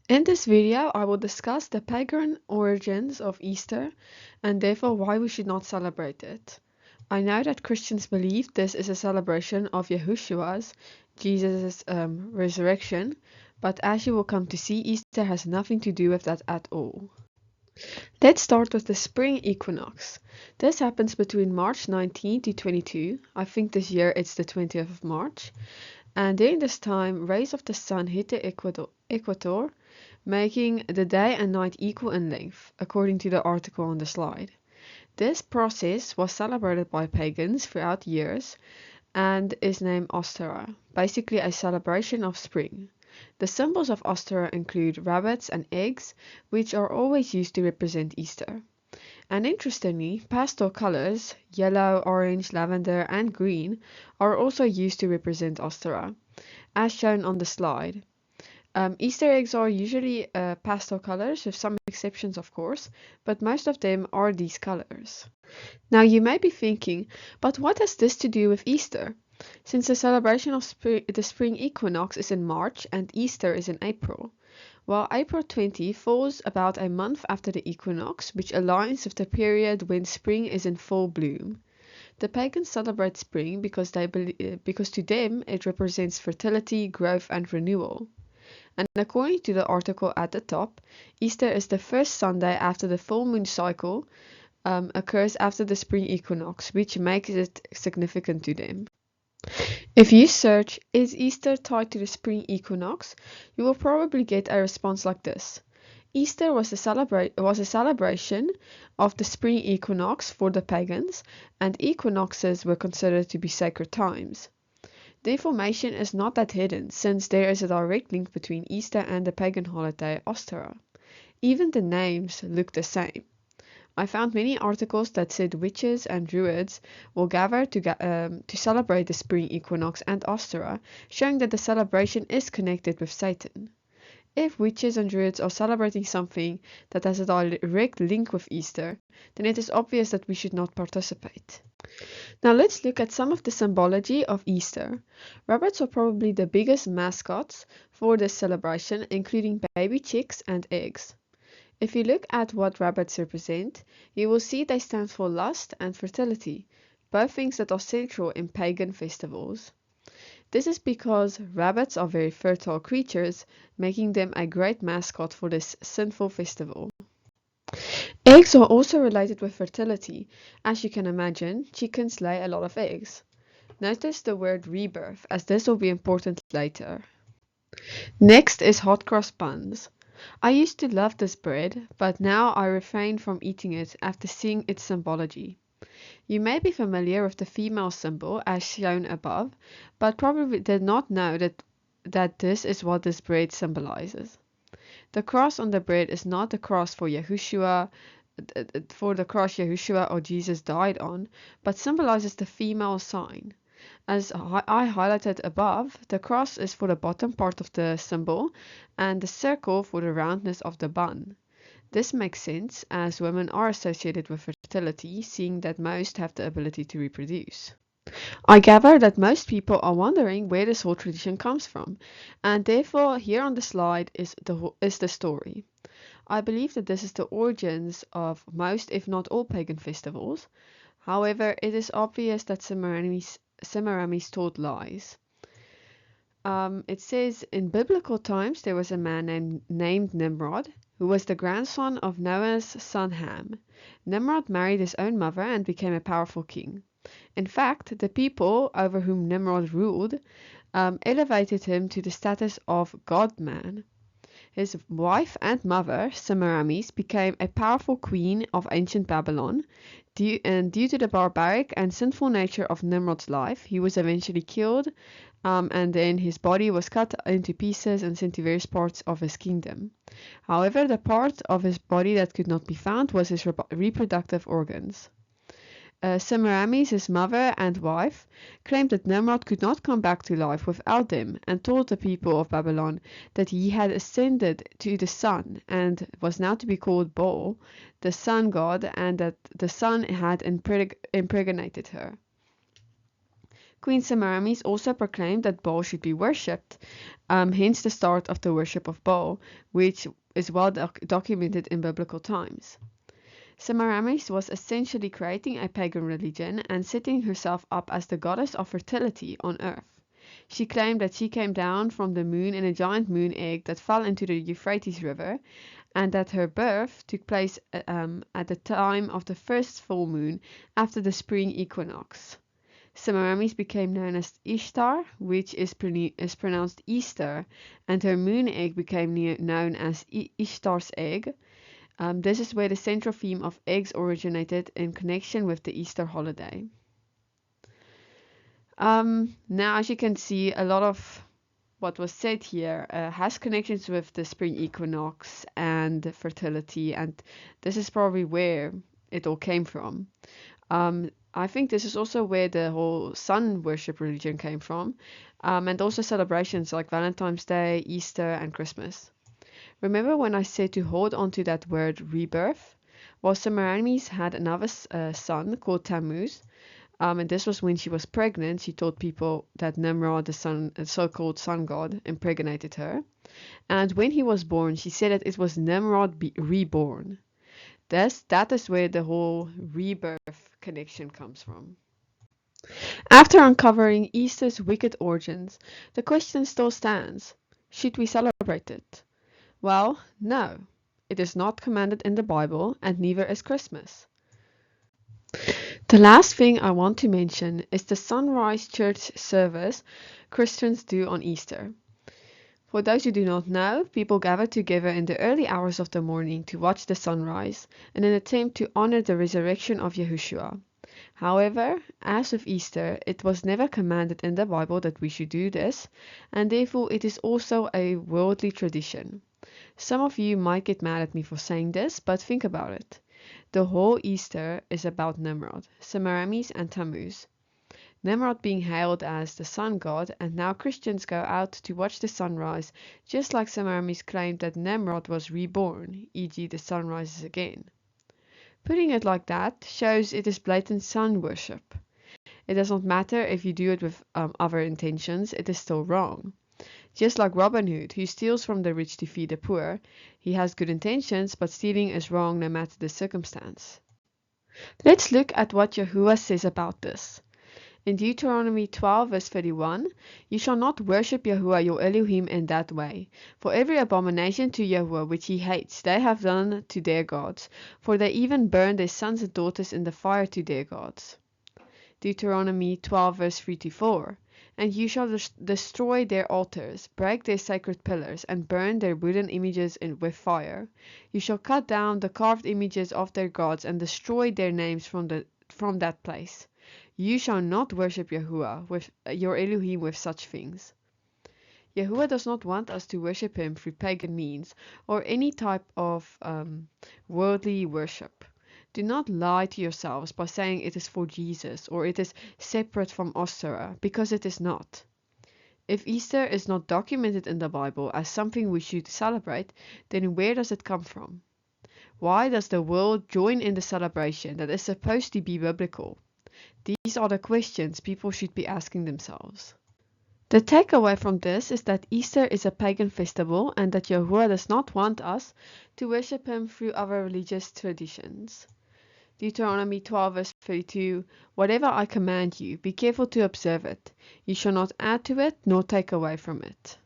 In this video, I will discuss the pagan origins of Easter and therefore why we should not celebrate it. I know that Christians believe this is a celebration of Yahushua's, Jesus' resurrection, but as you will come to see, Easter has nothing to do with that at all. Let's start with the spring equinox. This happens between March 19 to 22. I think this year it's the 20th of March. And during this time, rays of the sun hit the equator, making the day and night equal in length, according to the article on the slide. This process was celebrated by pagans throughout years and is named Ostara, basically a celebration of spring. The symbols of Ostara include rabbits and eggs, which are always used to represent Easter. And interestingly, pastel colors, yellow, orange, lavender, and green, are also used to represent Ostara, as shown on the slide. Easter eggs are usually pastel colors, with some exceptions of course, but most of them are these colors. Now you may be thinking, but what has this to do with Easter? Since the celebration of the spring equinox is in March and Easter is in April. Well, April 20 falls about a month after the equinox, which aligns with the period when spring is in full bloom. The pagans celebrate spring because because to them it represents fertility, growth, and renewal. And according to the article at the top, Easter is the first Sunday after the full moon cycle occurs after the spring equinox, which makes it significant to them. If you search, is Easter tied to the spring equinox, you will probably get a response like this. Easter was a celebration of the spring equinox for the pagans, and equinoxes were considered to be sacred times. The information is not that hidden, since there is a direct link between Easter and the pagan holiday Ostara. Even the names look the same. I found many articles that said witches and druids will gather to celebrate the spring equinox and Ostara, showing that the celebration is connected with Satan. If witches and druids are celebrating something that has a direct link with Easter, then it is obvious that we should not participate. Now let's look at some of the symbology of Easter. Rabbits are probably the biggest mascots for this celebration, including baby chicks and eggs. If you look at what rabbits represent, you will see they stand for lust and fertility, both things that are central in pagan festivals. This is because rabbits are very fertile creatures, making them a great mascot for this sinful festival. Eggs are also related with fertility. As you can imagine, chickens lay a lot of eggs. Notice the word rebirth, as this will be important later. Next is hot cross buns. I used to love this bread, but now I refrain from eating it after seeing its symbology. You may be familiar with the female symbol as shown above, but probably did not know that this is what this bread symbolizes. The cross on the bread is not the cross for the cross Yahushua or Jesus died on, but symbolizes the female sign. As I highlighted above, the cross is for the bottom part of the symbol and the circle for the roundness of the bun. This makes sense as women are associated with fertility, seeing that most have the ability to reproduce. I gather that most people are wondering where this whole tradition comes from, and therefore here on the slide is the story. I believe that this is the origins of most, if not all, pagan festivals. However, it is obvious that Semirames taught lies. It says, in biblical times there was a man named Nimrod, who was the grandson of Noah's son Ham. Nimrod married his own mother and became a powerful king. In fact, the people over whom Nimrod ruled elevated him to the status of God-man. His wife and mother, Semirames, became a powerful queen of ancient Babylon. Due to the barbaric and sinful nature of Nimrod's life, he was eventually killed, and then his body was cut into pieces and sent to various parts of his kingdom. However, the part of his body that could not be found was his reproductive organs. Semiramis, his mother and wife, claimed that Nimrod could not come back to life without them, and told the people of Babylon that he had ascended to the sun and was now to be called Baal, the sun god, and that the sun had impregnated her. Queen Semirames also proclaimed that Baal should be worshipped, hence the start of the worship of Baal, which is well documented in biblical times. Semiramis was essentially creating a pagan religion and setting herself up as the goddess of fertility on earth. She claimed that she came down from the moon in a giant moon egg that fell into the Euphrates River, and that her birth took place at the time of the first full moon after the spring equinox. Semiramis became known as Ishtar, which is pronounced Easter, and her moon egg became known as Ishtar's egg. This is where the central theme of eggs originated in connection with the Easter holiday. Now, as you can see, a lot of what was said here has connections with the spring equinox and fertility, and this is probably where it all came from. I think this is also where the whole sun worship religion came from, and also celebrations like Valentine's Day, Easter, and Christmas. Remember when I said to hold on to that word rebirth? Well, Semiramis had another son called Tammuz, and this was when she was pregnant. She told people that Nimrod, the so-called sun god, impregnated her. And when he was born, she said that it was Nimrod reborn. That is where the whole rebirth connection comes from. After uncovering Easter's wicked origins, the question still stands: should we celebrate it? Well, no. It is not commanded in the Bible, and neither is Christmas. The last thing I want to mention is the sunrise church service Christians do on Easter. For those who do not know, people gather together in the early hours of the morning to watch the sunrise in an attempt to honor the resurrection of Yahushua. However, as with Easter, it was never commanded in the Bible that we should do this, and therefore it is also a worldly tradition. Some of you might get mad at me for saying this, but think about it. The whole Easter is about Nimrod, Semiramis, and Tammuz. Nimrod being hailed as the sun god, and now Christians go out to watch the sunrise, just like Semiramis claimed that Nimrod was reborn, e.g. the sun rises again. Putting it like that shows it is blatant sun worship. It does not matter if you do it with other intentions, it is still wrong. Just like Robin Hood, who steals from the rich to feed the poor, he has good intentions, but stealing is wrong no matter the circumstance. Let's look at what Yahuwah says about this. In Deuteronomy 12 verse 31, you shall not worship Yahuwah your Elohim in that way. For every abomination to Yahuwah which he hates, they have done to their gods, for they even burn their sons and daughters in the fire to their gods. Deuteronomy 12 verse 3 to 4. And you shall destroy their altars, break their sacred pillars, and burn their wooden images with fire. You shall cut down the carved images of their gods, and destroy their names from that place. You shall not worship Yahuwah, with your Elohim, with such things. Yahuwah does not want us to worship him through pagan means, or any type of worldly worship. Do not lie to yourselves by saying it is for Jesus or it is separate from Ostara, because it is not. If Easter is not documented in the Bible as something we should celebrate, then where does it come from? Why does the world join in the celebration that is supposed to be biblical? These are the questions people should be asking themselves. The takeaway from this is that Easter is a pagan festival and that Yahuwah does not want us to worship him through other religious traditions. Deuteronomy 12 verse 32, whatever I command you, be careful to observe it. You shall not add to it nor take away from it.